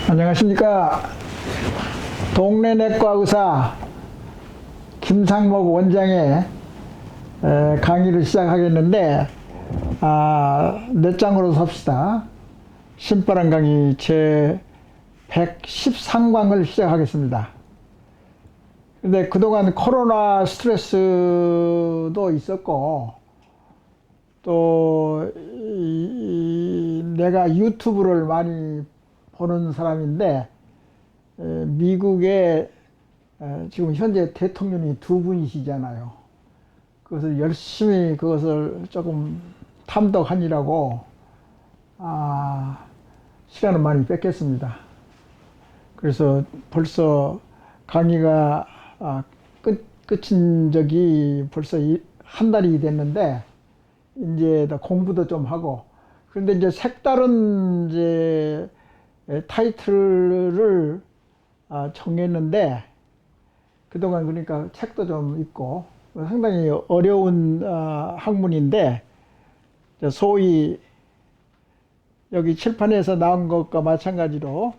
안녕하십니까. 동네 내과 의사 김상목 원장의 강의를 시작하겠는데, 넷장으로 삽시다. 신바람 강의 제 113강을 시작하겠습니다. 근데 그동안 코로나 스트레스도 있었고, 또 내가 유튜브를 많이 보는 사람인데, 미국에 지금 현재 대통령이 두 분이시잖아요. 그것을 열심히 그것을 조금 탐독하느라고 시간을 많이 뺏겼습니다. 그래서 벌써 강의가 끝인 적이 벌써 한 달이 됐는데, 이제 공부도 좀 하고, 그런데 이제 색다른 이제 타이틀을 정했는데, 그동안 그러니까 책도 좀 읽고 상당히 어려운 학문인데, 소위 여기 칠판에서 나온 것과 마찬가지로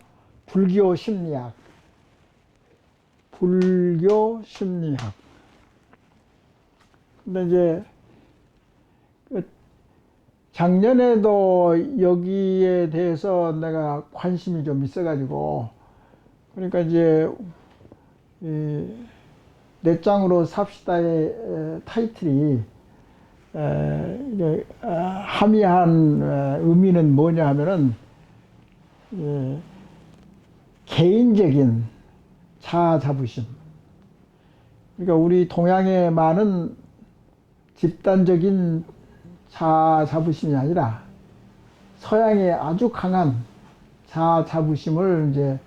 불교 심리학. 근데 이제 작년에도 여기에 대해서 내가 관심이 좀 있어가지고, 그러니까 이제 넷장으로 삽시다의 타이틀이 함의한 의미는 뭐냐 하면은, 개인적인 자아 자부심. 그러니까 우리 동양의 많은 집단적인 자아 자부심이 아니라 서양의 아주 강한 자아 자부심을 이제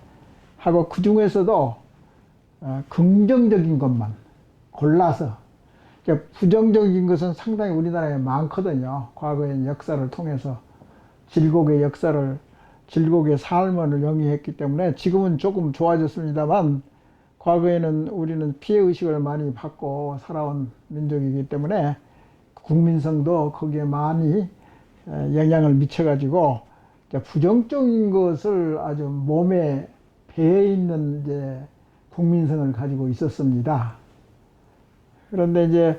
하고, 그 중에서도 긍정적인 것만 골라서, 그러니까 부정적인 것은 상당히 우리나라에 많거든요. 과거의 역사를 통해서 질곡의 역사를, 질곡의 삶을 영위했기 때문에 지금은 조금 좋아졌습니다만, 과거에는 우리는 피해의식을 많이 받고 살아온 민족이기 때문에 국민성도 거기에 많이 영향을 미쳐가지고 부정적인 것을 아주 몸에 배어 있는 이제 국민성을 가지고 있었습니다. 그런데 이제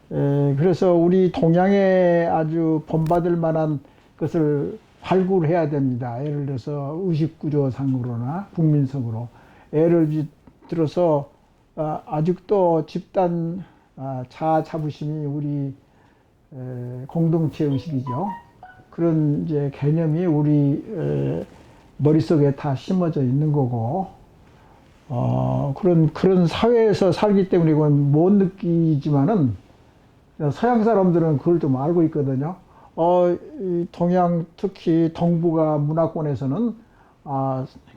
그래서 우리 동양에 아주 본받을 만한 것을 발굴해야 됩니다. 예를 들어서 의식구조상으로나 국민성으로. 예를 들어서 아직도 집단 자아 자부심이 우리 공동체 의식이죠. 그런 이제 개념이 우리 머릿속에 다 심어져 있는 거고, 그런 사회에서 살기 때문에 이건 못 느끼지만은, 서양 사람들은 그걸 좀 알고 있거든요. 이 동양, 특히 동북아 문화권에서는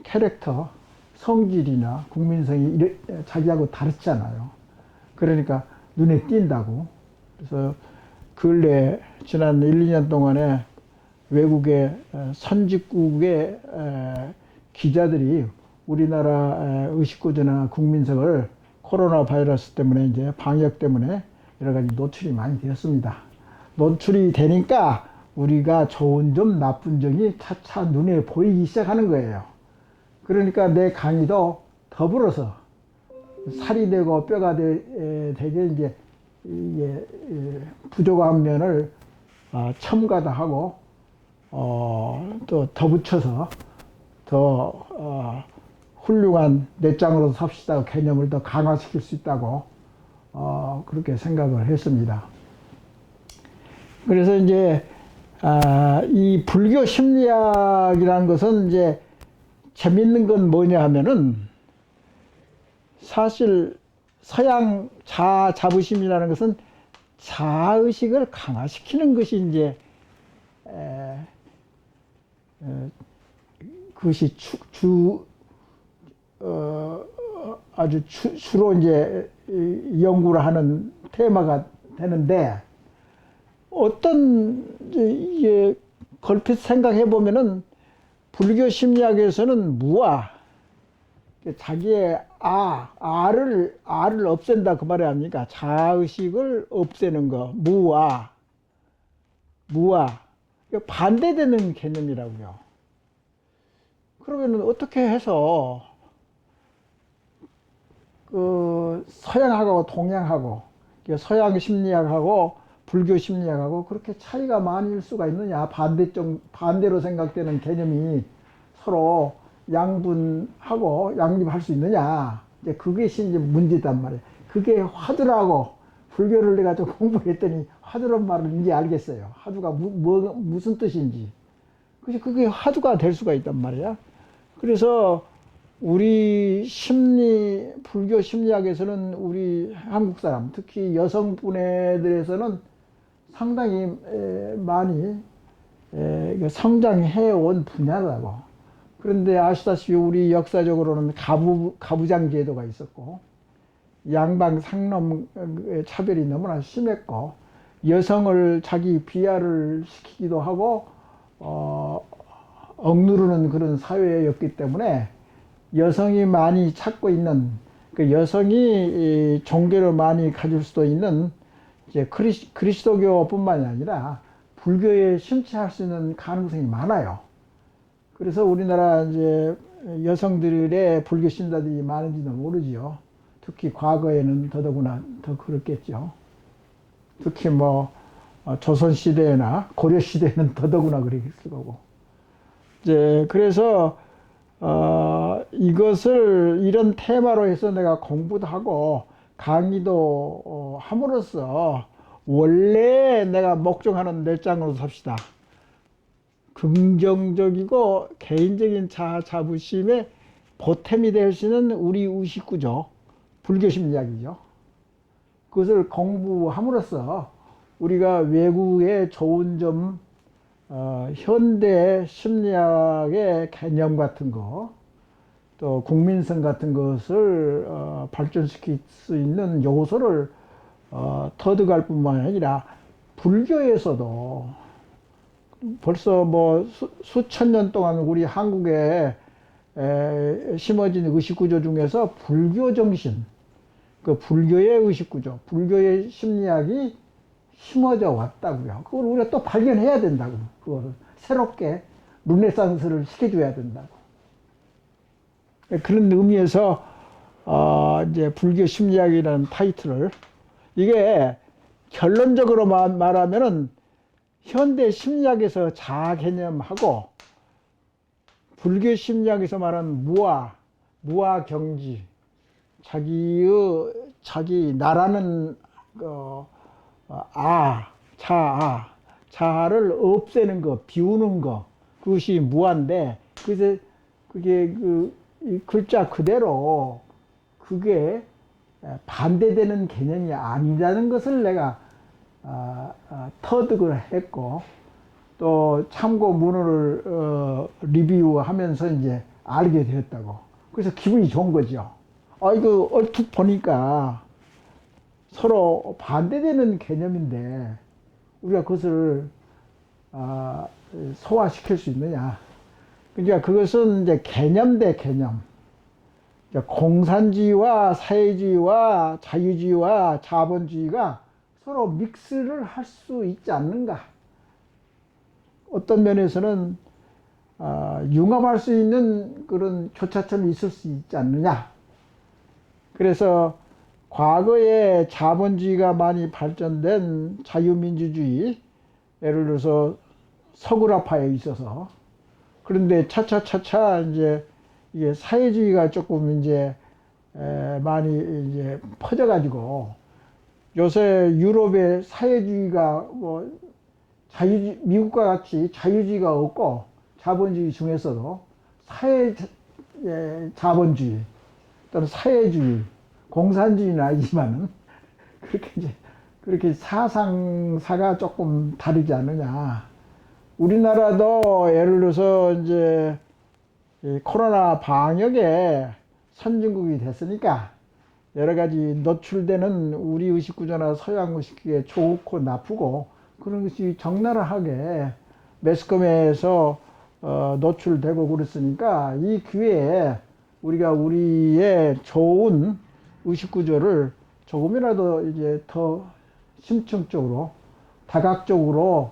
캐릭터, 성질이나 국민성이 자기하고 다르잖아요. 그러니까 눈에 띈다고. 그래서 근래 지난 1, 2년 동안에 외국의 선진국의 기자들이 우리나라 의식구조나 국민성을 코로나 바이러스 때문에, 이제 방역 때문에 여러 가지 노출이 많이 되었습니다. 노출이 되니까 우리가 좋은 점, 나쁜 점이 차차 눈에 보이기 시작하는 거예요. 그러니까 내 강의도 더불어서 살이 되고 뼈가 되게 이제 이게 부족한 면을 첨가도 하고, 또 덧붙여서 더 훌륭한 넷장으로 삽시다 개념을 더 강화시킬 수 있다고 그렇게 생각을 했습니다. 그래서 이제 이 불교 심리학이라는 것은 이제 재밌는 건 뭐냐 하면은, 사실 서양 자아 자부심이라는 것은 자아의식을 강화시키는 것이 이제 그것이 아주 주로 이제 연구를 하는 테마가 되는데, 어떤 이게 걸핏 생각해 보면은 불교 심리학에서는 무아, 자기의 아를 없앤다 그 말이 아닙니까? 자의식을 없애는 거, 무아. 이거 반대되는 개념이라고요. 그러면은 어떻게 해서 그 서양하고 동양하고 서양 심리학하고 불교 심리학하고 그렇게 차이가 많을 수가 있느냐? 반대로 생각되는 개념이 서로 양분하고 양립할 수 있느냐? 이제 그것이 이제 문제단 말이에요. 그게 화두라고 불교를 내가 좀 공부했더니 화두란 말을 이제 알겠어요. 화두가 무슨 뜻인지. 그래서 그게 화두가 될 수가 있단 말이야. 그래서 우리 불교 심리학에서는 우리 한국 사람, 특히 여성분들에서는 상당히 많이 성장해 온 분야라고. 그런데 아시다시피 우리 역사적으로는 가부장 제도가 있었고, 양방 상놈 차별이 너무나 심했고, 여성을 자기 비하를 시키기도 하고, 억누르는 그런 사회였기 때문에 여성이 많이 찾고 있는, 그 여성이 종교를 많이 가질 수도 있는 이제 그리스도교뿐만이 아니라 불교에 심취할 수 있는 가능성이 많아요. 그래서 우리나라 이제 여성들의 불교 신자들이 많은지는 모르지요. 특히 과거에는 더더구나 더 그렇겠죠. 특히 뭐 조선 시대나 고려 시대에는 더더구나 그랬을 거고. 이제 그래서 이것을 이런 테마로 해서 내가 공부도 하고 강의도 함으로써 원래 내가 목적하는 넷장으로 삽시다. 긍정적이고 개인적인 자아 자부심의 보탬이 될 수 있는 우리 의식구조, 불교 심리학이죠. 그것을 공부함으로써 우리가 외국의 좋은 점, 현대 심리학의 개념 같은 거, 또 국민성 같은 것을 발전시킬 수 있는 요소를 터득할 뿐만 아니라 불교에서도 벌써 뭐 수천 년 동안 우리 한국에 심어진 의식구조 중에서 불교 정신, 그 불교의 의식구조, 불교의 심리학이 심어져 왔다고요. 그걸 우리가 또 발견해야 된다고. 그거를 새롭게 르네상스를 시켜줘야 된다고. 그런 의미에서 이제 불교 심리학이라는 타이틀을, 이게 결론적으로 말하면은 현대 심리학에서 자아 개념하고 불교 심리학에서 말하는 무아 경지, 자기 나라는 자아를 없애는 거, 비우는 거, 그것이 무아인데, 그래서 그게 이 글자 그대로 그게 반대되는 개념이 아니라는 것을 내가 터득을 했고, 또 참고문헌을 리뷰하면서 이제 알게 되었다고. 그래서 기분이 좋은 거죠. 이거 얼핏 보니까 서로 반대되는 개념인데 우리가 그것을 소화시킬 수 있느냐. 그러니까 그것은 이제 개념 대 개념. 공산주의와 사회주의와 자유주의와 자본주의가 서로 믹스를 할 수 있지 않는가. 어떤 면에서는 융합할 수 있는 그런 교차점이 있을 수 있지 않느냐. 그래서 과거에 자본주의가 많이 발전된 자유민주주의, 예를 들어서 서구라파에 있어서, 그런데 차차차차 이제 이게 사회주의가 조금 이제 많이 이제 퍼져가지고 요새 유럽의 사회주의가 뭐 미국과 같이 자유주의가 없고 자본주의 중에서도 자본주의 또는 사회주의, 공산주의는 아니지만은 그렇게 사상사가 조금 다르지 않느냐. 우리나라도 예를 들어서 이제 코로나 방역에 선진국이 됐으니까 여러 가지 노출되는 우리 의식구조나 서양 의식에 좋고 나쁘고 그런 것이 적나라하게 매스컴에서 노출되고 그랬으니까 이 기회에 우리가 우리의 좋은 의식 구조를 조금이라도 이제 더 심층적으로 다각적으로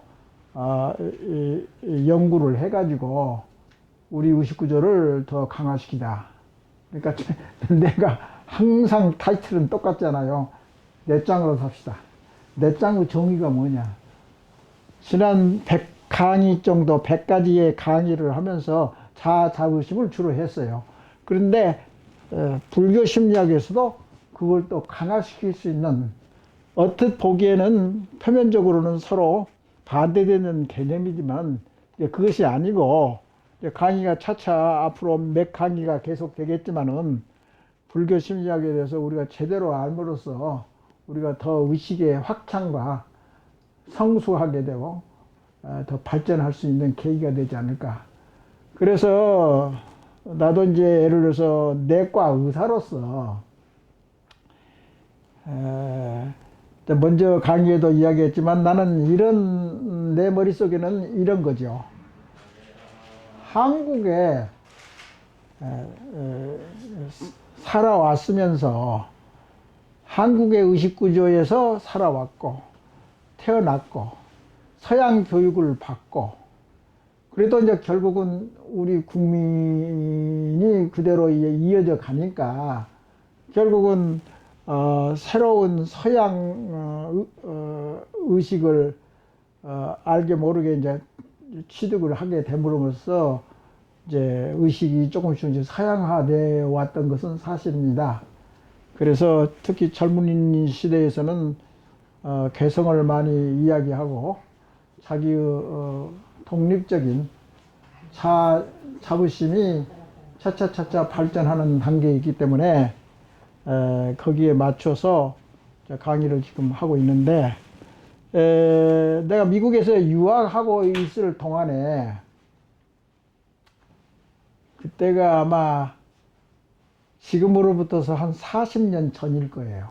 연구를 해가지고 우리 의식 구조를 더 강화시키자. 그러니까 내가 항상 타이틀은 똑같잖아요. 내 짱으로 삽시다. 내 짱의 정의가 뭐냐? 지난 100강의 정도, 100가지의 강의를 하면서 자아자부심을 주로 했어요. 그런데 불교 심리학에서도 그걸 또 강화시킬 수 있는, 얼핏 보기에는 표면적으로는 서로 반대되는 개념이지만 그것이 아니고, 강의가 차차 앞으로 몇 강의가 계속 되겠지만은 불교 심리학에 대해서 우리가 제대로 알므로써 우리가 더 의식의 확장과 성숙하게 되고 더 발전할 수 있는 계기가 되지 않을까. 그래서 나도 이제 예를 들어서 내과 의사로서 먼저 강의에도 이야기했지만 나는 이런, 내 머릿속에는 이런 거죠. 한국에 살아왔으면서 한국의 의식구조에서 살아왔고 태어났고 서양 교육을 받고, 그래도 이제 결국은 우리 국민이 그대로 이어져 가니까 결국은 새로운 서양 의식을 알게 모르게 이제 취득을 하게 됨으로써 이제 의식이 조금씩 이제 서양화되어 왔던 것은 사실입니다. 그래서 특히 젊은 시대에서는 개성을 많이 이야기하고 자기의 독립적인 자부심이 차차차차 발전하는 단계에 있기 때문에 거기에 맞춰서 강의를 지금 하고 있는데, 내가 미국에서 유학하고 있을 동안에 그때가 아마 지금으로부터서 한 40년 전일 거예요.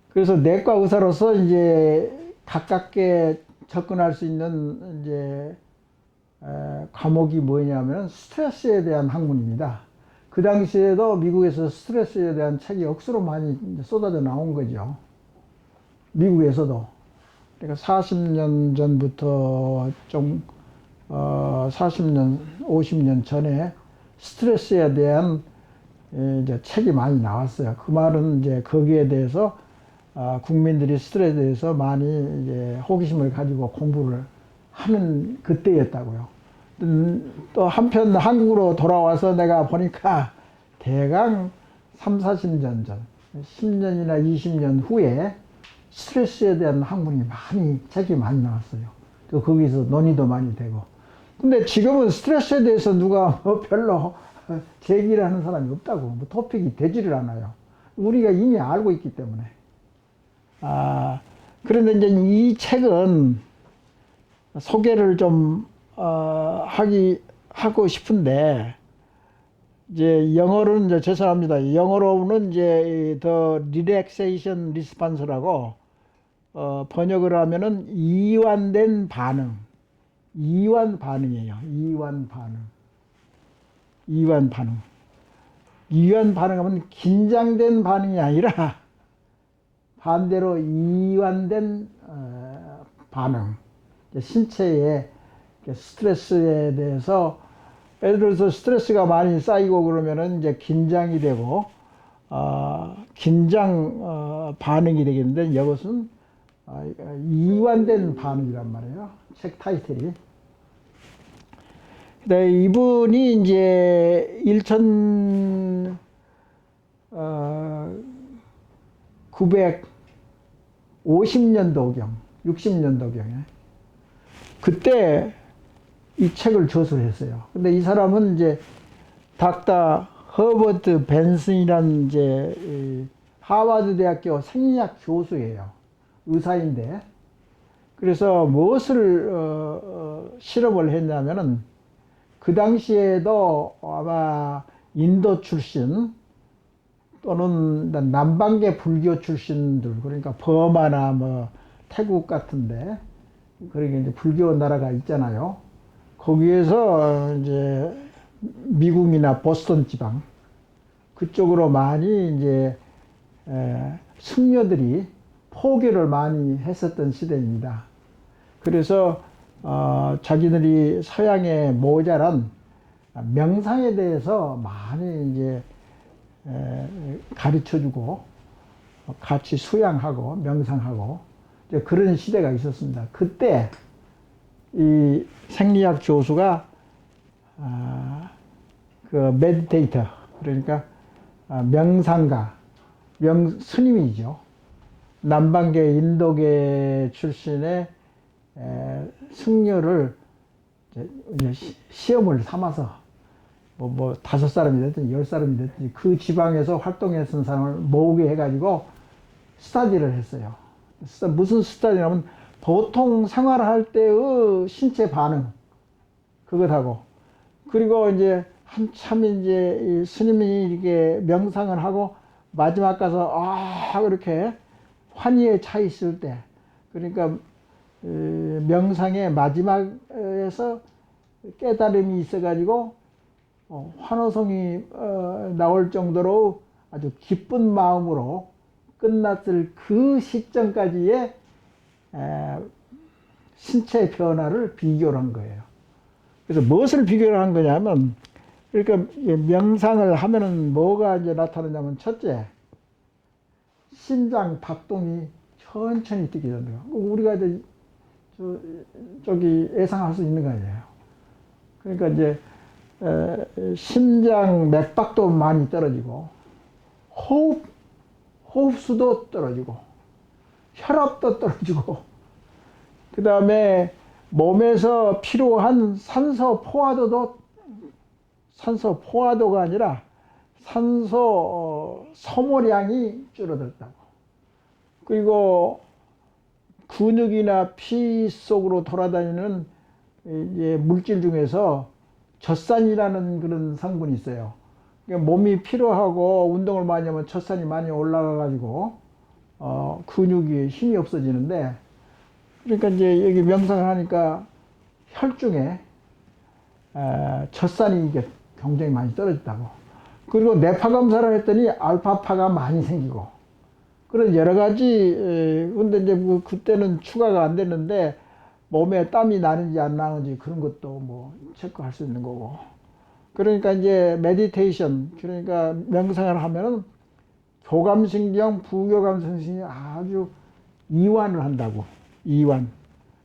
그래서 내과 의사로서 이제 가깝게 접근할 수 있는 이제 과목이 뭐냐면 스트레스에 대한 학문입니다. 그 당시에도 미국에서 스트레스에 대한 책이 억수로 많이 쏟아져 나온 거죠. 미국에서도. 그러니까 40년 전부터 좀 40년, 50년 전에 스트레스에 대한 이제 책이 많이 나왔어요. 그 말은 이제 거기에 대해서 국민들이 스트레스에 대해서 많이 이제 호기심을 가지고 공부를 하는 그때였다고요. 또 한편 한국으로 돌아와서 내가 보니까 대강 3, 40년 전, 10년이나 20년 후에 스트레스에 대한 학문이 책이 많이 나왔어요. 또 거기서 논의도 많이 되고. 근데 지금은 스트레스에 대해서 누가 별로 제기를 하는 사람이 없다고. 토픽이 되지를 않아요. 우리가 이미 알고 있기 때문에. 그런데 이제 이 책은 소개를 좀 하고 싶은데, 이제 영어로는 이제 죄송합니다. 영어로는 이제 The Relaxation Response라고 번역을 하면은 이완된 반응. 이완 반응이에요. 이완 반응. 이완 반응. 이완 반응하면 긴장된 반응이 아니라 반대로 이완된 반응. 신체의 스트레스에 대해서, 예를 들어서 스트레스가 많이 쌓이고 그러면은 이제 긴장이 되고, 긴장 반응이 되겠는데, 이것은 이완된 반응이란 말이에요. 책 타이틀이. 네, 이분이 이제 1950년도경, 60년도경에 그때 이 책을 저술했어요. 근데 이 사람은 이제 닥터 허버트 벤슨이라는 이제 하버드 대학교 생리학 교수예요. 의사인데. 그래서 무엇을 실험을 했냐면은 그 당시에도 아마 인도 출신 또는 남방계 불교 출신들, 그러니까 버마나 뭐 태국 같은데, 그러게 이제 불교 나라가 있잖아요. 거기에서 이제 미국이나 보스턴 지방 그쪽으로 많이 이제 승려들이 포교를 많이 했었던 시대입니다. 그래서 자기들이 서양에 모자란 명상에 대해서 많이 이제 가르쳐주고 같이 수양하고 명상하고 이제 그런 시대가 있었습니다. 그때 이 생리학 교수가 그 메디테이터 그러니까 명상가 스님이죠. 남방계 인도계 출신의 승려를 이제 시험을 삼아서 뭐 5사람이 됐든지 10사람이 됐든지 그 지방에서 활동했던 사람을 모으게 해가지고 스터디를 했어요. 무슨 스터디냐면 보통 생활할 때의 신체 반응 그것하고 그리고 이제 한참 이제 이 스님이 이렇게 명상을 하고 마지막 가서 이렇게 환희에 차 있을 때 그러니까 명상의 마지막에서 깨달음이 있어가지고 환호성이 나올 정도로 아주 기쁜 마음으로 끝났을 그 시점까지의 신체 변화를 비교를 한 거예요. 그래서 무엇을 비교를 한 거냐면 그러니까 명상을 하면은 뭐가 이제 나타나냐면 첫째 심장 박동이 천천히 뛰게 된다. 우리가 이제 저기 예상할 수 있는 거 아니에요. 그러니까 이제 심장 맥박도 많이 떨어지고 호흡수도 떨어지고 혈압도 떨어지고 그 다음에 몸에서 필요한 산소 포화도가 아니라 산소 소모량이 줄어들었다고. 그리고 근육이나 피 속으로 돌아다니는 이제 물질 중에서 젖산이라는 그런 성분이 있어요. 그러니까 몸이 피로하고 운동을 많이 하면 젖산이 많이 올라가 가지고 근육이 힘이 없어지는데 그러니까 이제 여기 명상을 하니까 혈중에 젖산이 이게 굉장히 많이 떨어졌다고. 그리고 뇌파 검사를 했더니 알파파가 많이 생기고 그런 여러 가지 근데 이제 뭐 그때는 추가가 안 됐는데 몸에 땀이 나는지 안 나는지 그런 것도 뭐 체크할 수 있는 거고. 그러니까 이제 메디테이션 그러니까 명상을 하면은 교감신경, 부교감신경이 아주 이완을 한다고. 이완.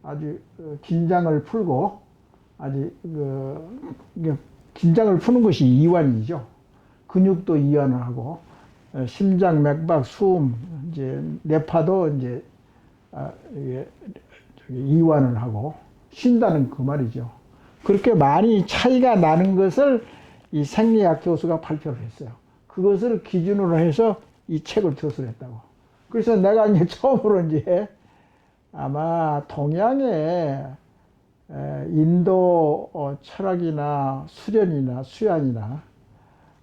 아주 긴장을 풀고 아주 긴장을 푸는 것이 이완이죠. 근육도 이완을 하고 심장, 맥박, 숨, 이제 뇌파도 이제 이완을 하고 쉰다는 그 말이죠. 그렇게 많이 차이가 나는 것을 이 생리학 교수가 발표를 했어요. 그것을 기준으로 해서 이 책을 저술했다고. 그래서 내가 이제 처음으로 이제 아마 동양의 인도 철학이나 수련이나 수양이나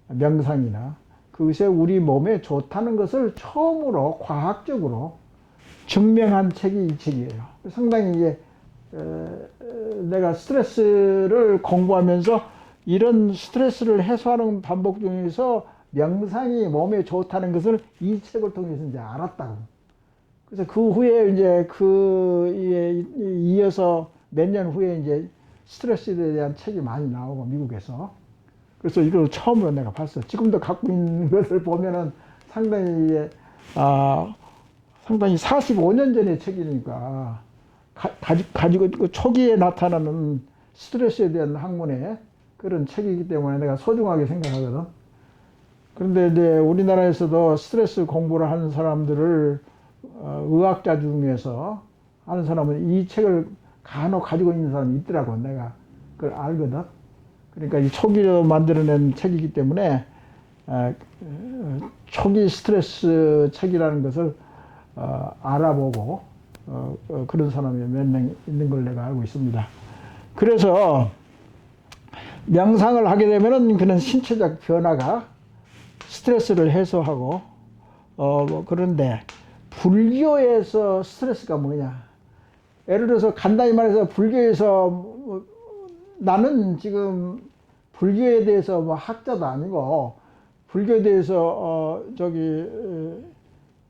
명상이나 그것에 우리 몸에 좋다는 것을 처음으로 과학적으로 증명한 책이 이 책이에요. 상당히 이제 내가 스트레스를 공부하면서 이런 스트레스를 해소하는 방법 중에서 명상이 몸에 좋다는 것을 이 책을 통해서 이제 알았다고. 그래서 그 후에 이제 이어서 몇 년 후에 이제 스트레스에 대한 책이 많이 나오고 미국에서. 그래서 이걸 처음으로 내가 봤어. 지금도 갖고 있는 것을 보면은 상당히 상당히 45년 전의 책이니까 가지고 초기에 나타나는 스트레스에 대한 학문의 그런 책이기 때문에 내가 소중하게 생각하거든. 그런데 이제 우리나라에서도 스트레스 공부를 하는 사람들을 의학자 중에서 하는 사람은 이 책을 간혹 가지고 있는 사람이 있더라고. 내가 그걸 알거든. 그러니까 이 초기로 만들어낸 책이기 때문에 초기 스트레스 책이라는 것을 알아보고 그런 사람이 몇 명 있는 걸 내가 알고 있습니다. 그래서 명상을 하게 되면은 그런 신체적 변화가 스트레스를 해소하고 그런데 불교에서 스트레스가 뭐냐? 예를 들어서 간단히 말해서 불교에서 나는 지금 불교에 대해서 뭐 학자도 아니고 불교에 대해서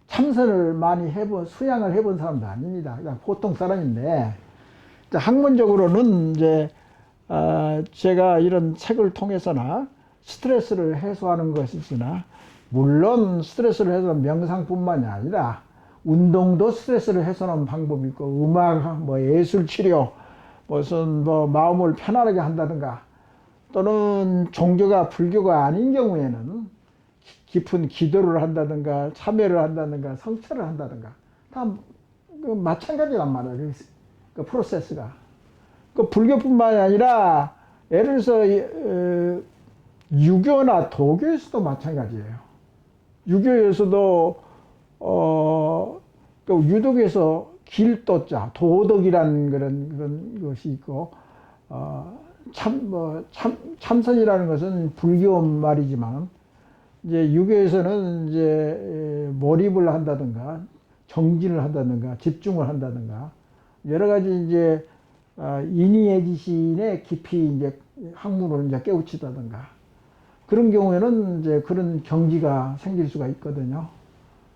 참선을 많이 수양을 해본 사람도 아닙니다. 그냥 보통 사람인데 학문적으로는 이제 제가 이런 책을 통해서나 스트레스를 해소하는 것이지나 물론 스트레스를 해소하는 명상뿐만이 아니라 운동도 스트레스를 해소하는 방법이 있고 음악, 뭐 예술 치료, 무슨 뭐 마음을 편안하게 한다든가 또는 종교가 불교가 아닌 경우에는 깊은 기도를 한다든가 참회를 한다든가 성찰을 한다든가 다 마찬가지란 말이에요. 그 프로세스가. 그 불교뿐만이 아니라 예를 들어서 유교나 도교에서도 마찬가지예요. 유교에서도 그 유독에서 길도자 도덕이라는 그런 것이 있고 참선이라는 것은 불교 말이지만 이제 유교에서는 이제 몰입을 한다든가 정진을 한다든가 집중을 한다든가 여러 가지 이제 인의해지신의 깊이 이제 학문을 이제 깨우치다든가 그런 경우에는 이제 그런 경지가 생길 수가 있거든요.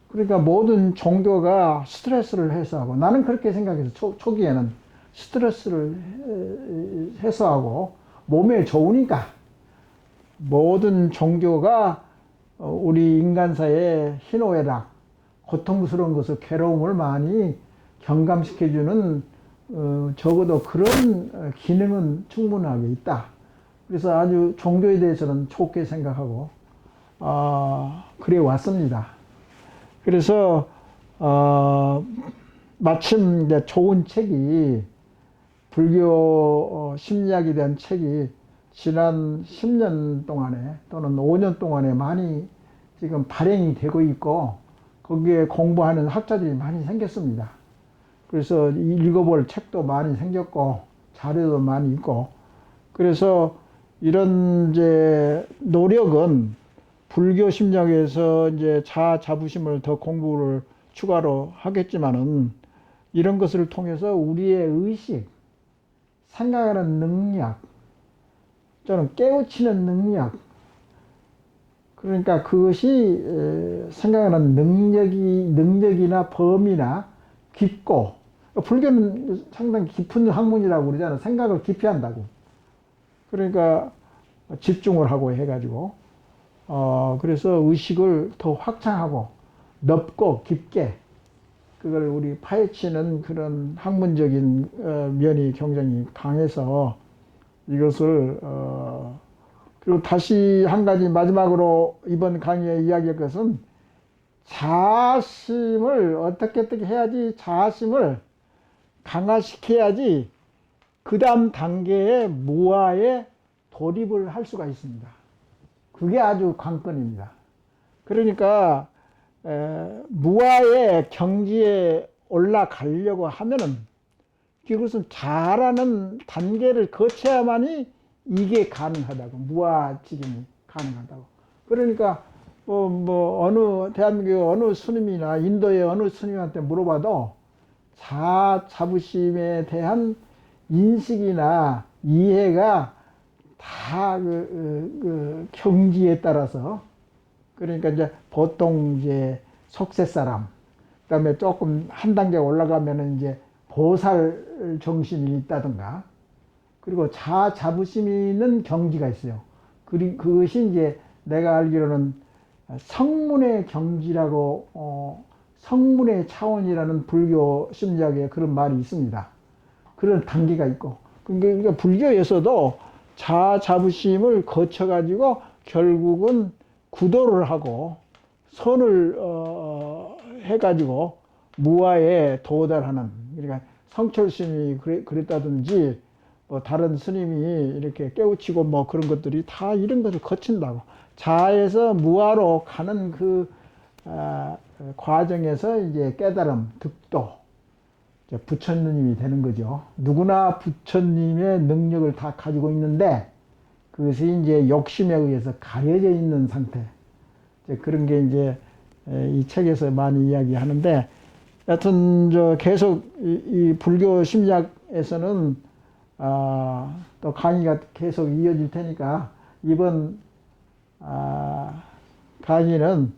그러니까 모든 종교가 스트레스를 해소하고 나는 그렇게 생각해서 초기에는 스트레스를 해소하고 몸에 좋으니까 모든 종교가 우리 인간사의 희노애락, 고통스러운 것을 괴로움을 많이 경감시켜주는 적어도 그런 기능은 충분하게 있다. 그래서 아주 종교에 대해서는 좋게 생각하고 그래 왔습니다. 그래서 마침 이제 좋은 책이 불교 심리학에 대한 책이 지난 10년 동안에 또는 5년 동안에 많이 지금 발행이 되고 있고 거기에 공부하는 학자들이 많이 생겼습니다. 그래서 읽어볼 책도 많이 생겼고 자료도 많이 있고 그래서 이런 이제 노력은 불교 심리학에서 이제 자아 자부심을 더 공부를 추가로 하겠지만은 이런 것을 통해서 우리의 의식, 생각하는 능력, 또는 깨우치는 능력, 그러니까 그것이 생각하는 능력이나 범위나 깊고 불교는 상당히 깊은 학문이라고 그러잖아요. 생각을 깊이 한다고. 그러니까 집중을 하고 해가지고 그래서 의식을 더 확장하고 넓고 깊게 그걸 우리 파헤치는 그런 학문적인 면이 굉장히 강해서 이것을 그리고 다시 한 가지 마지막으로 이번 강의에 이야기할 것은 자아심을 어떻게 해야지 자아심을 강화시켜야지 그 다음 단계의 무아에 돌입을 할 수가 있습니다. 그게 아주 관건입니다. 그러니까 무아의 경지에 올라가려고 하면은 그것은 잘하는 단계를 거쳐야만이 이게 가능하다고 무아지김이 가능하다고. 그러니까 어느 대한민국 어느 스님이나 인도의 어느 스님한테 물어봐도 자부심에 대한 인식이나 이해가 다 그 경지에 따라서 그러니까 이제 보통 이제 속세 사람 그다음에 조금 한 단계 올라가면은 이제 보살 정신이 있다든가 그리고 자부심이 있는 경지가 있어요. 그것이 이제 내가 알기로는 성문의 경지라고 성문의 차원이라는 불교 심리학에 그런 말이 있습니다. 그런 단계가 있고 그러니까 불교에서도 자부심을 거쳐가지고 결국은 구도를 하고 선을 해가지고 무아에 도달하는 그러니까 성철스님이 그랬다든지 뭐 다른 스님이 이렇게 깨우치고 뭐 그런 것들이 다 이런 것을 거친다고 자에서 무아로 가는 그 과정에서 이제 깨달음, 득도 부처님이 되는 거죠. 누구나 부처님의 능력을 다 가지고 있는데 그것이 이제 욕심에 의해서 가려져 있는 상태. 그런 게 이제 이 책에서 많이 이야기하는데 여튼 계속 이 불교 심리학에서는 또 강의가 계속 이어질 테니까 이번 강의는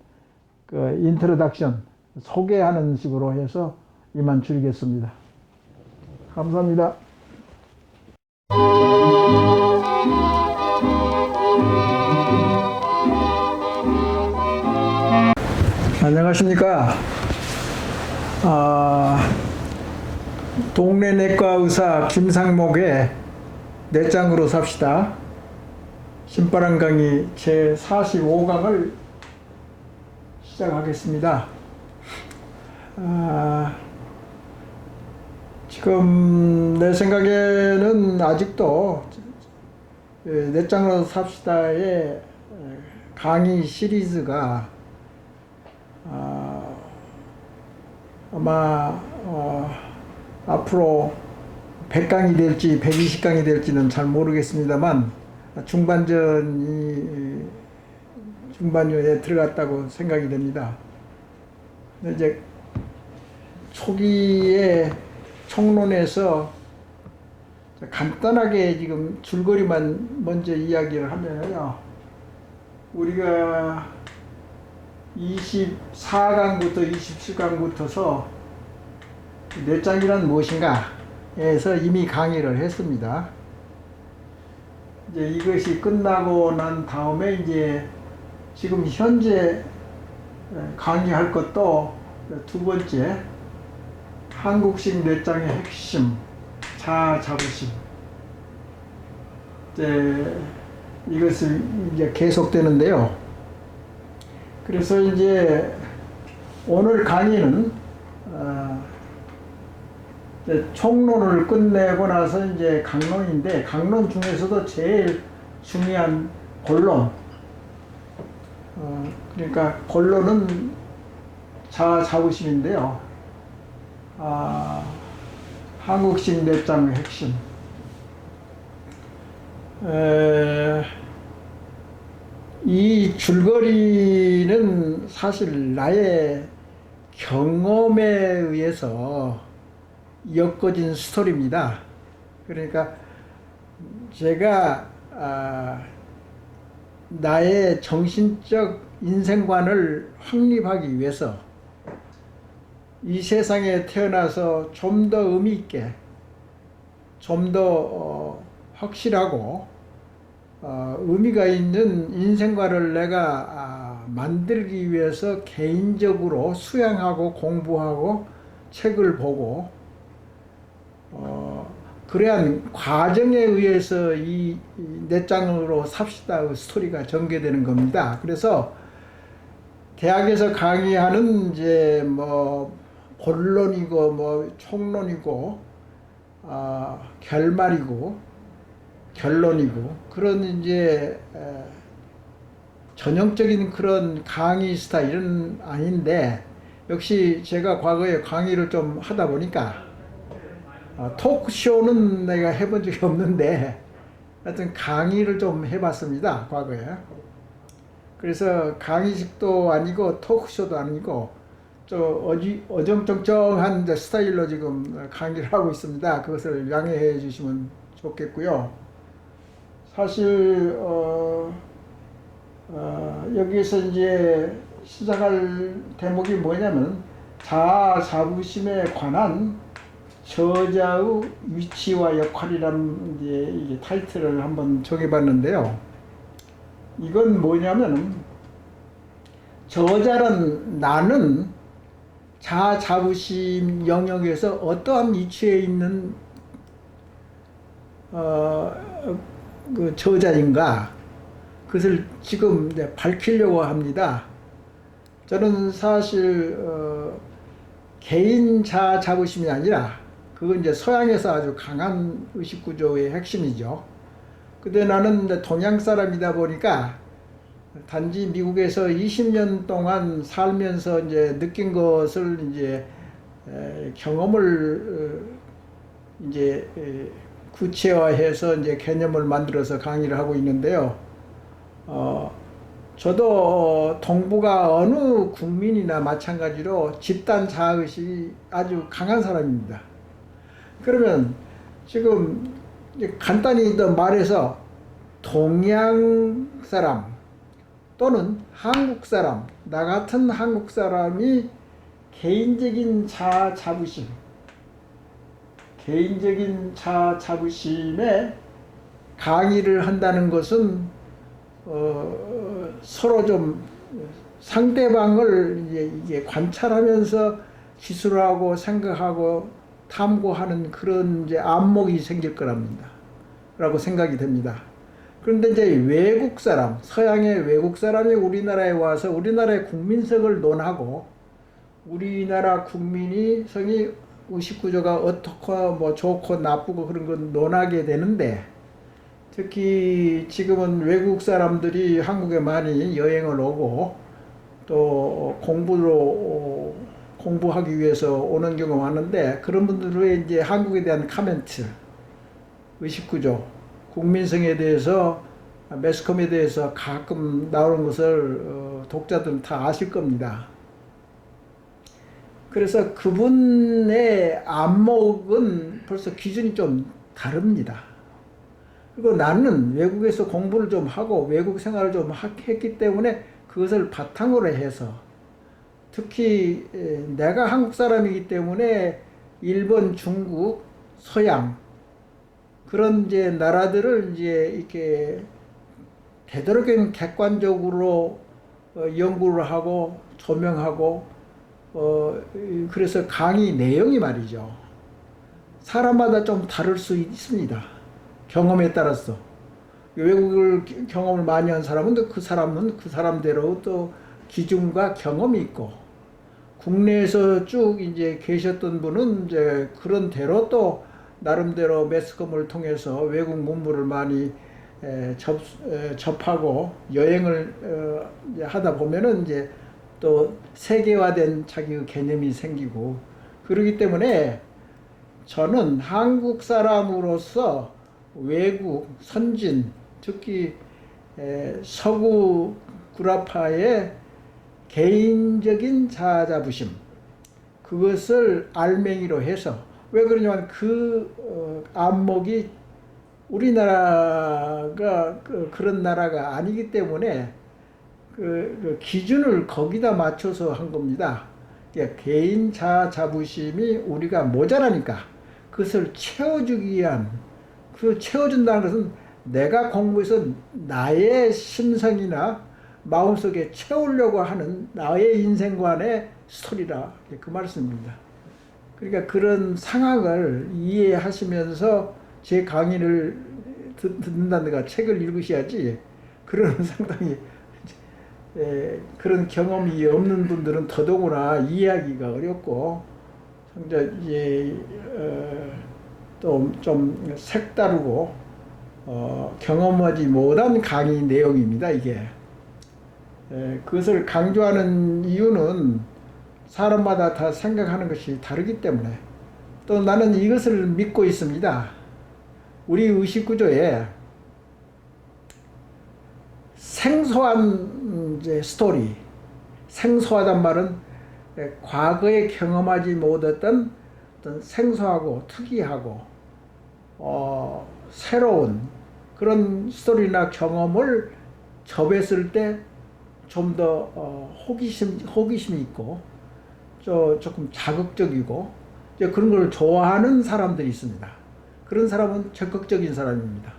그 인트로덕션 소개하는 식으로 해서 이만 줄이겠습니다. 감사합니다. 안녕하십니까. 동네 내과 의사 김상목의 내장으로 삽시다. 신바람 강의 제 45강을 시작하겠습니다. 지금 내 생각에는 아직도 내장으로 삽시다의 강의 시리즈가 아마 앞으로 100강이 될지 120강이 될지는 잘 모르겠습니다만 중반전에 들어갔다고 생각이 됩니다. 이제 초기에 총론에서 간단하게 지금 줄거리만 먼저 이야기를 하면요, 우리가 24강부터 27강부터서 뇌장이란 무엇인가 에서 이미 강의를 했습니다. 이제 이것이 끝나고 난 다음에 이제 지금 현재 강의할 것도 두 번째, 한국식 뇌장의 핵심, 자아자부심. 이것을 이제 계속되는데요. 그래서 이제 오늘 강의는 총론을 끝내고 나서 이제 강론인데, 강론 중에서도 제일 중요한 본론, 그러니까 본론은 자아자부심인데요. 한국식 뇌장의 핵심. 이 줄거리는 사실 나의 경험에 의해서 엮어진 스토리입니다. 그러니까 제가 나의 정신적 인생관을 확립하기 위해서 이 세상에 태어나서 좀 더 의미 있게, 좀 더 확실하고 의미가 있는 인생관을 내가 만들기 위해서 개인적으로 수양하고 공부하고 책을 보고 그러한 과정에 의해서 이 넷장으로 삽시다 스토리가 전개되는 겁니다. 그래서 대학에서 강의하는 이제 뭐 본론이고 뭐 총론이고 결말이고 결론이고 그런 이제 전형적인 그런 강의 스타일은 아닌데, 역시 제가 과거에 강의를 좀 하다 보니까 토크쇼는 내가 해본 적이 없는데 하여튼 강의를 좀 해봤습니다, 과거에. 그래서 강의식도 아니고 토크쇼도 아니고 어정쩡쩡한 스타일로 지금 강의를 하고 있습니다. 그것을 양해해 주시면 좋겠고요. 사실 여기서 이제 시작할 대목이 뭐냐면 자아자부심에 관한 저자의 위치와 역할이라는 이제 타이틀을 한번 정해봤는데요. 이건 뭐냐면, 저자란 나는 자아자부심 영역에서 어떠한 위치에 있는 그 저자인가, 그것을 지금 밝히려고 합니다. 저는 사실 개인 자아자부심이 아니라, 그건 이제 서양에서 아주 강한 의식구조의 핵심이죠. 근데 나는 동양 사람이다 보니까 단지 미국에서 20년 동안 살면서 이제 느낀 것을 이제 경험을 이제 구체화해서 이제 개념을 만들어서 강의를 하고 있는데요. 저도 동북아 어느 국민이나 마찬가지로 집단 자아의식이 아주 강한 사람입니다. 그러면 지금 간단히 더 말해서 동양 사람 또는 한국 사람, 나 같은 한국 사람이 개인적인 자부심에 강의를 한다는 것은 서로 좀 상대방을 이게 관찰하면서 기술하고 생각하고 탐구하는 그런 이제 안목이 생길 거랍니다.라고 생각이 됩니다. 그런데 이제 외국 사람, 서양의 외국 사람이 우리나라에 와서 우리나라의 국민성을 논하고 우리나라 국민이 성이 의식구조가 어떻고 뭐 좋고 나쁘고 그런 건 논하게 되는데, 특히 지금은 외국 사람들이 한국에 많이 여행을 오고 또 공부하기 위해서 오는 경우가 많은데, 그런 분들의 이제 한국에 대한 카멘트, 의식구조, 국민성에 대해서 매스컴에 대해서 가끔 나오는 것을 독자들은 다 아실 겁니다. 그래서 그분의 안목은 벌써 기준이 좀 다릅니다. 그리고 나는 외국에서 공부를 좀 하고 외국 생활을 좀 했기 때문에 그것을 바탕으로 해서, 특히 내가 한국 사람이기 때문에 일본, 중국, 서양 그런 이제 나라들을 이제 이렇게 되도록이면 객관적으로 연구를 하고 조명하고 그래서 강의 내용이 말이죠, 사람마다 좀 다를 수 있습니다. 경험에 따라서. 외국을 경험을 많이 한 사람은 그 사람대로 또 기준과 경험이 있고, 국내에서 쭉 이제 계셨던 분은 이제 그런 대로 또 나름대로 매스컴을 통해서 외국 문물을 많이 접하고 여행을 하다 보면은 이제 또 세계화된 자기의 개념이 생기고, 그러기 때문에 저는 한국 사람으로서 외국 선진, 특히 서구 구라파의 개인적인 자부심, 그것을 알맹이로 해서, 왜 그러냐면 그 안목이 우리나라가 그런 나라가 아니기 때문에 그 기준을 거기다 맞춰서 한 겁니다. 개인 자부심이 우리가 모자라니까 그것을 채워주기 위한, 그 채워준다는 것은 내가 공부해서 나의 심성이나 마음속에 채우려고 하는 나의 인생관의 스토리라, 그 말씀입니다. 그러니까 그런 상황을 이해하시면서 제 강의를 듣는다든가 책을 읽으셔야지, 그런 상당히 그런 경험이 없는 분들은 더더구나 이해하기가 어렵고, 상당히 또 좀 색다르고 경험하지 못한 강의 내용입니다. 이게 그것을 강조하는 이유는 사람마다 다 생각하는 것이 다르기 때문에, 또 나는 이것을 믿고 있습니다. 우리 의식구조에 생소한 이제 스토리, 생소하단 말은 과거에 경험하지 못했던 어떤 생소하고 특이하고 새로운 그런 스토리나 경험을 접했을 때 좀 더 호기심이 있고 조금 자극적이고 그런 걸 좋아하는 사람들이 있습니다. 그런 사람은 적극적인 사람입니다.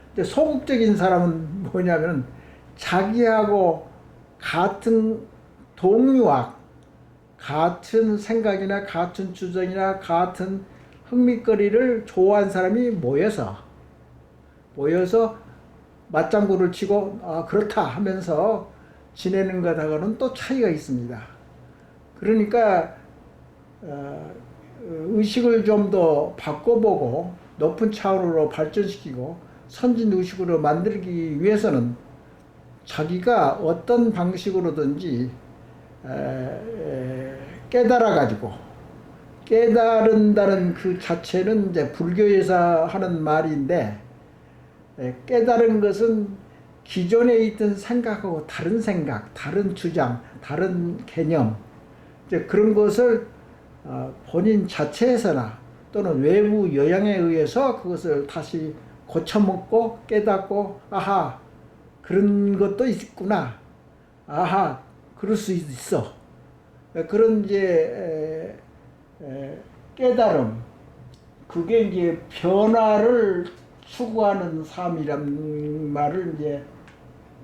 근데 소극적인 사람은 뭐냐면 자기하고 같은 동류와 같은 생각이나 같은 주장이나 같은 흥미거리를 좋아하는 사람이 모여서 맞장구를 치고 그렇다 하면서 지내는 것하고는 또 차이가 있습니다. 그러니까 의식을 좀 더 바꿔보고 높은 차원으로 발전시키고 선진의식으로 만들기 위해서는 자기가 어떤 방식으로든지 깨달아가지고, 깨달은다는 그 자체는 이제 불교에서 하는 말인데, 깨달은 것은 기존에 있던 생각하고 다른 생각, 다른 주장, 다른 개념, 이제 그런 것을 본인 자체에서나 또는 외부 영향에 의해서 그것을 다시 고쳐먹고 깨닫고 아하 그런 것도 있구나. 아하 그럴 수 있어. 그런 이제 깨달음, 그게 이제 변화를 추구하는 삶이란 말을 이제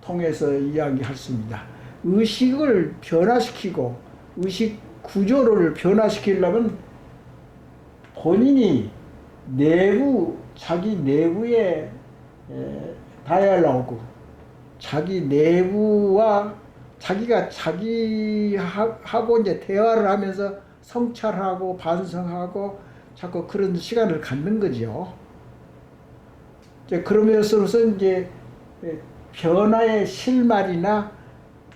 통해서 이야기했습니다. 의식을 변화시키고 의식 구조를 변화시키려면 본인이 자기 내부의 다이얼로그, 자기 내부와 자기가 자기하고 이제 대화를 하면서 성찰하고 반성하고 자꾸 그런 시간을 갖는 거죠. 이제 그러면서로서 이제 변화의 실마리나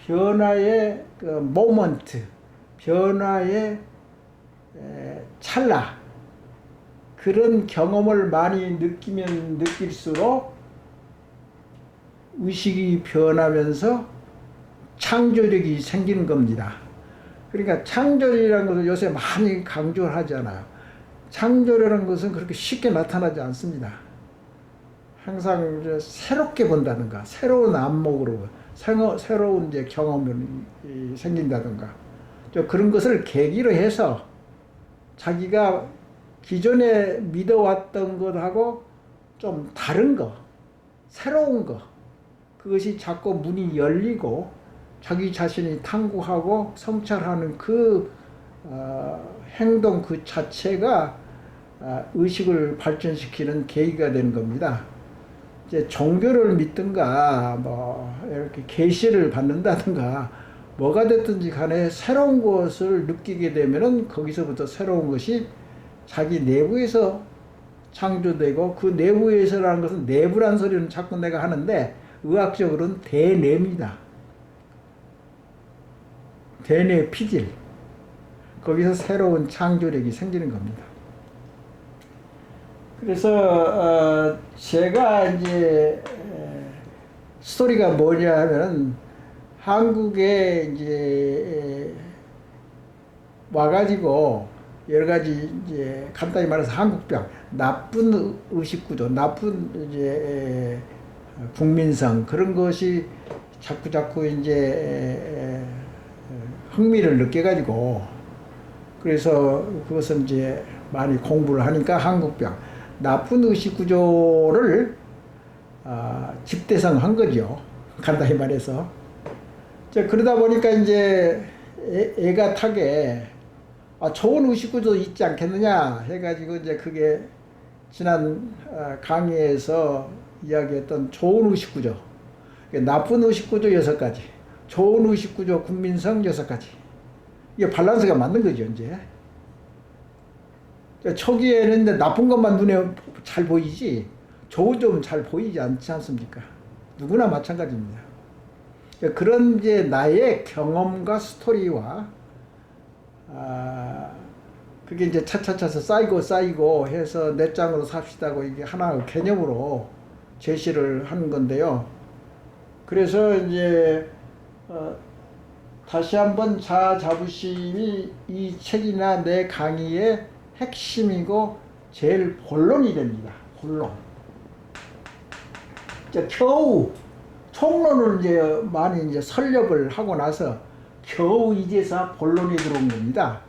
변화의 그 모먼트, 변화의 찰나, 그런 경험을 많이 느끼면 느낄수록 의식이 변하면서 창조력이 생기는 겁니다. 그러니까 창조력이라는 것을 요새 많이 강조를 하잖아요. 창조력이라는 것은 그렇게 쉽게 나타나지 않습니다. 항상 새롭게 본다든가, 새로운 안목으로, 새로운 이제 경험이 생긴다든가, 그런 것을 계기로 해서 자기가 기존에 믿어왔던 것하고 좀 다른 거, 새로운 거, 그것이 자꾸 문이 열리고 자기 자신이 탐구하고 성찰하는 그 행동 그 자체가 의식을 발전시키는 계기가 되는 겁니다. 이제 종교를 믿든가 뭐 이렇게 계시를 받는다든가 뭐가 됐든지 간에 새로운 것을 느끼게 되면은 거기서부터 새로운 것이 자기 내부에서 창조되고, 그 내부에서라는 것은 내부란 소리는 자꾸 내가 하는데 의학적으로는 대내입니다. 대내 피질. 거기서 새로운 창조력이 생기는 겁니다. 그래서 제가 이제 스토리가 뭐냐 하면은 한국에 이제 와가지고 여러 가지 이제 간단히 말해서 한국병, 나쁜 의식구조, 나쁜 이제 국민성, 그런 것이 자꾸 이제 흥미를 느껴가지고, 그래서 그것은 이제 많이 공부를 하니까 한국병, 나쁜 의식구조를 집대성한 거죠. 간단히 말해서. 그러다 보니까 이제 애가 타게 좋은 의식구조 있지 않겠느냐 해가지고 이제 그게 지난 강의에서 이야기했던 좋은 의식구조, 나쁜 의식구조 6가지, 좋은 의식구조 국민성 6가지, 이게 밸런스가 맞는 거죠. 이제 초기에는 이제 나쁜 것만 눈에 잘 보이지 좋은 점은 잘 보이지 않지 않습니까? 누구나 마찬가지입니다. 그런 이제 나의 경험과 스토리와 그게 이제 차차차차 쌓이고 해서 내 짱으로 삽시다고 이게 하나의 개념으로 제시를 하는 건데요. 그래서 이제 다시 한번 자아 자부심이 이 책이나 내 강의의 핵심이고 제일 본론이 됩니다. 본론. 이제 겨우 총론을 이제 많이 이제 설립을 하고 나서 겨우 이제서 본론에 들어온 겁니다.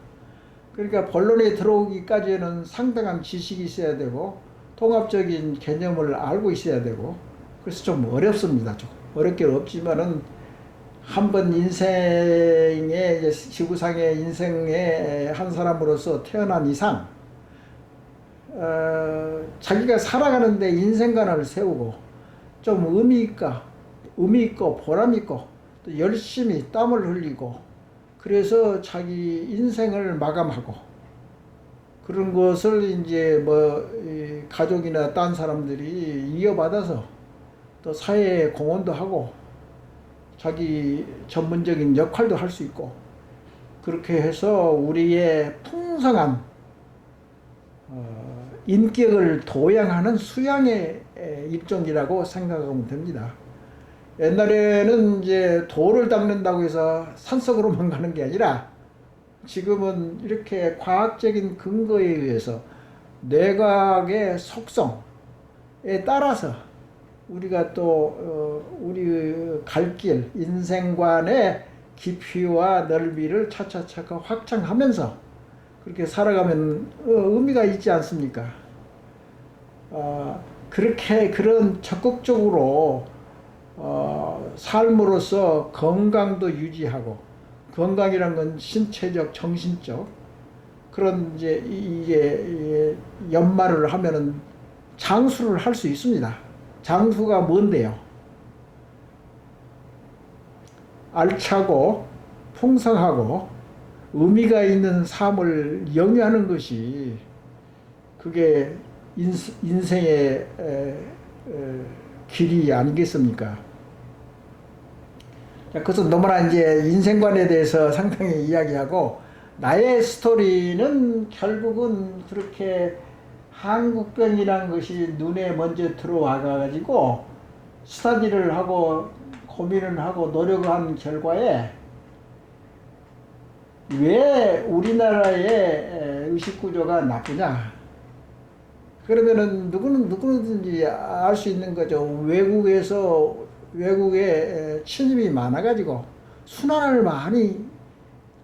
그러니까 본론에 들어오기까지는 상당한 지식이 있어야 되고 통합적인 개념을 알고 있어야 되고, 그래서 좀 어렵습니다. 좀 어렵긴 없지만은 한번 인생의 지구상의 인생의 한 사람으로서 태어난 이상 자기가 살아가는데 인생관을 세우고 좀 의미 있고 보람 있고 또 열심히 땀을 흘리고 그래서 자기 인생을 마감하고, 그런 것을 이제 뭐 가족이나 딴 사람들이 이어받아서 또 사회에 공헌도 하고 자기 전문적인 역할도 할 수 있고, 그렇게 해서 우리의 풍성한 인격을 도양하는 수양의 일종이라고 생각하면 됩니다. 옛날에는 이제 돌을 닦는다고 해서 산속으로만 가는 게 아니라 지금은 이렇게 과학적인 근거에 의해서 뇌과학의 속성, 따라서 우리가 또 우리 갈 길, 인생관의 깊이와 넓이를 차차차차 확장하면서 그렇게 살아가면 의미가 있지 않습니까? 그렇게 그런 적극적으로 삶으로써 건강도 유지하고, 건강이란 건 신체적, 정신적 그런 이제 연말을 하면은 장수를 할 수 있습니다. 장수가 뭔데요? 알차고 풍성하고 의미가 있는 삶을 영위하는 것이 그게 인생의 길이 아니겠습니까? 그래서 너무나 이제 인생관에 대해서 상당히 이야기하고, 나의 스토리는 결국은 그렇게 한국병이라는 것이 눈에 먼저 들어와 가지고 스터디를 하고 고민을 하고 노력한 결과에 왜 우리나라의 의식구조가 나쁘냐? 그러면은 누구든지 알 수 있는 거죠. 외국에 침입이 많아가지고 순환을 많이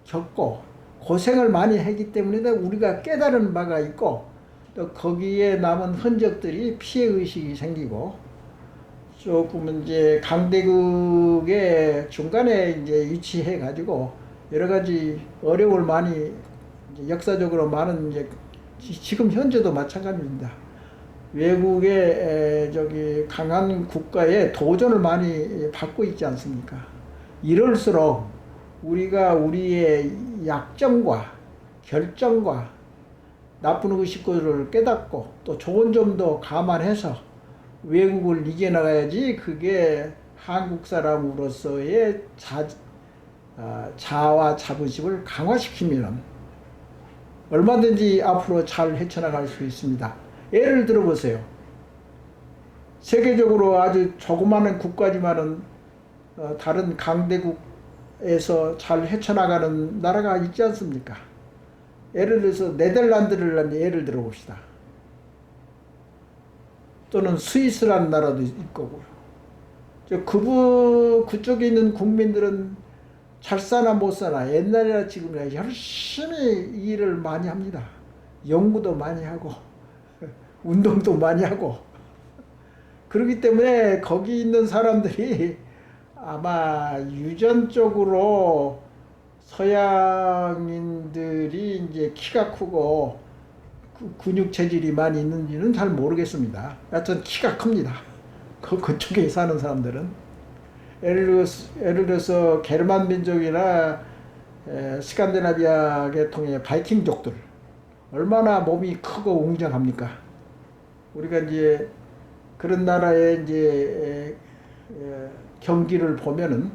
겪고 고생을 많이 했기 때문에 우리가 깨달은 바가 있고, 또 거기에 남은 흔적들이 피해의식이 생기고, 조금 이제 강대국의 중간에 이제 위치해가지고 여러 가지 어려움을 많이 역사적으로 많은 이제 지금 현재도 마찬가지입니다. 외국의 강한 국가에 도전을 많이 받고 있지 않습니까? 이럴수록 우리가 우리의 약점과 결점과 나쁜 의식구를 깨닫고 또 좋은 점도 감안해서 외국을 이겨나가야지 그게 한국 사람으로서의 자아와 자부심을 강화시키면 얼마든지 앞으로 잘 헤쳐나갈 수 있습니다. 예를 들어보세요. 세계적으로 아주 조그마한 국가지만은 다른 강대국에서 잘 헤쳐나가는 나라가 있지 않습니까? 예를 들어서 네덜란드를 예를 들어봅시다. 또는 스위스라는 나라도 있고, 그쪽에 있는 국민들은 잘 사나 못 사나 옛날이나 지금이나 열심히 일을 많이 합니다. 연구도 많이 하고 운동도 많이 하고, 그렇기 때문에 거기 있는 사람들이 아마 유전적으로 서양인들이 이제 키가 크고 근육 체질이 많이 있는지는 잘 모르겠습니다. 하여튼 키가 큽니다. 그쪽에 사는 사람들은. 예를 들어서 게르만 민족이나 스칸디나비아 계통의 바이킹족들 얼마나 몸이 크고 웅장합니까? 우리가 이제 그런 나라의 이제 경기를 보면은,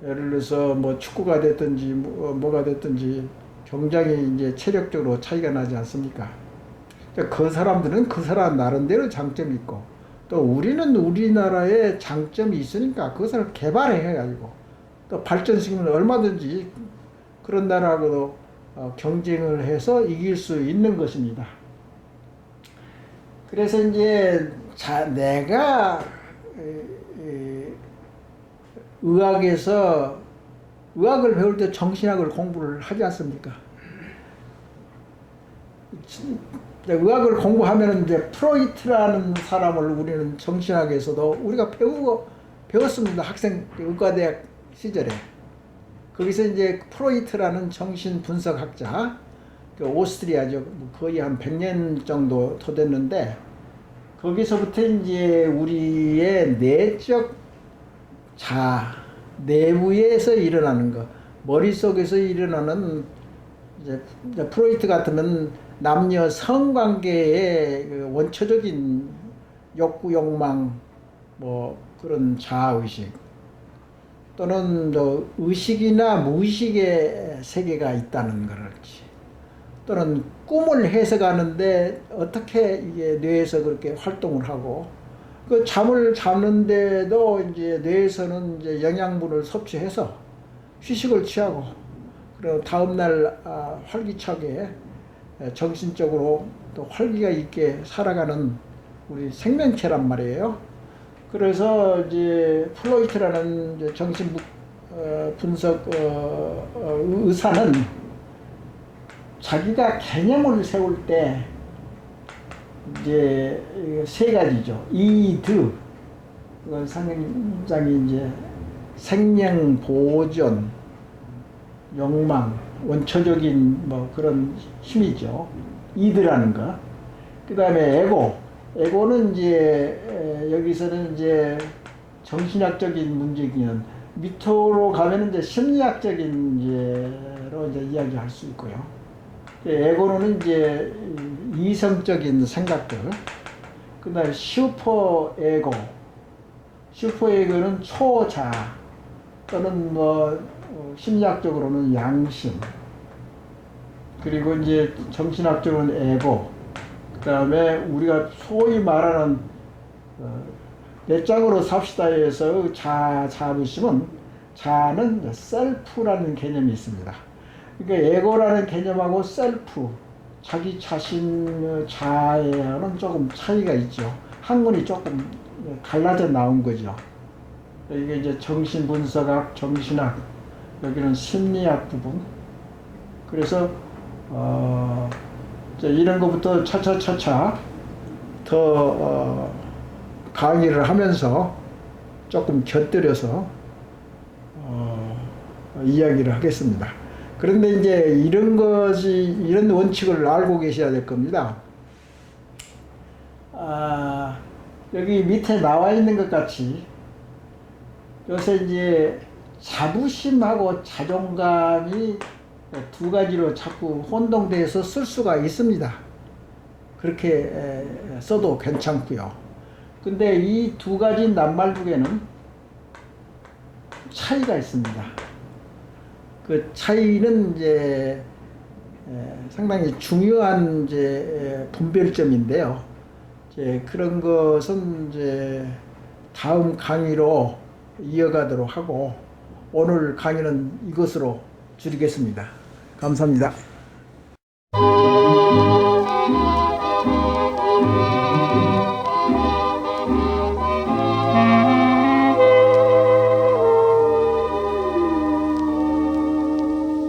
예를 들어서 뭐 축구가 됐든지 뭐가 됐든지 굉장히 이제 체력적으로 차이가 나지 않습니까? 그 사람들은 그 사람 나름대로 장점이 있고, 또 우리는 우리나라에 장점이 있으니까 그것을 개발해가지고 또 발전시키면 얼마든지 그런 나라하고도 경쟁을 해서 이길 수 있는 것입니다. 그래서 이제 내가 의학을 배울 때 정신학을 공부를 하지 않습니까? 의학을 공부하면 이제 프로이트라는 사람을 우리는 정신학에서도 우리가 배웠습니다. 학생 의과대학 시절에. 거기서 이제 프로이트라는 정신 분석학자, 오스트리아죠. 거의 한 100년 정도 더 됐는데, 거기서부터 이제 우리의 내적 내부에서 일어나는 거, 머릿속에서 일어나는, 이제 프로이트 같으면 남녀 성관계의 그 원초적인 욕구, 욕망, 뭐 그런 자아의식, 또는 또 의식이나 무의식의 세계가 있다는 것을지, 또는 꿈을 해석하는데 어떻게 이게 뇌에서 그렇게 활동을 하고, 그 잠을 자는데도 이제 뇌에서는 이제 영양분을 섭취해서 휴식을 취하고, 그리고 다음날 활기차게 정신적으로 또 활기가 있게 살아가는 우리 생명체란 말이에요. 그래서 이제 플로이트라는 이제 정신 분석 의사는 자기가 개념을 세울 때 이제 세 가지죠. 이드, 그건 상장이 이제 생명 보존, 욕망, 원초적인 뭐 그런 힘이죠. 이드라는 거. 그 다음에 에고. 에고는 이제 여기서는 이제 정신학적인 문제기는 밑으로 가면은 이제 심리학적인 이제로 이제 이야기할 수 있고요. 에고는 이제 이성적인 생각들. 그 다음에 슈퍼에고. 슈퍼에고는 초자 또는 뭐 심리학적으로는 양심. 그리고 이제 정신학적으로는 에고. 그 다음에 우리가 소위 말하는 내장으로 삽시다에서 자부심은 자는 셀프라는 개념이 있습니다. 그러니까 에고라는 개념하고 셀프, 자기 자신 자에는 조금 차이가 있죠. 학문이 조금 갈라져 나온 거죠. 이게 이제 정신분석학, 정신학, 여기는 심리학 부분. 그래서 이런 것부터 차차차차 더 강의를 하면서 조금 곁들여서 이야기를 하겠습니다. 그런데 이제 이런 원칙을 알고 계셔야 될 겁니다. 여기 밑에 나와 있는 것 같이 요새 이제 자부심하고 자존감이 두 가지로 자꾸 혼동돼서 쓸 수가 있습니다. 그렇게 써도 괜찮고요. 근데 이 두 가지 낱말북에는 차이가 있습니다. 그 차이는 이제 상당히 중요한 이제 분별점인데요. 이제 그런 것은 이제 다음 강의로 이어가도록 하고 오늘 강의는 이것으로 줄이겠습니다. 감사합니다.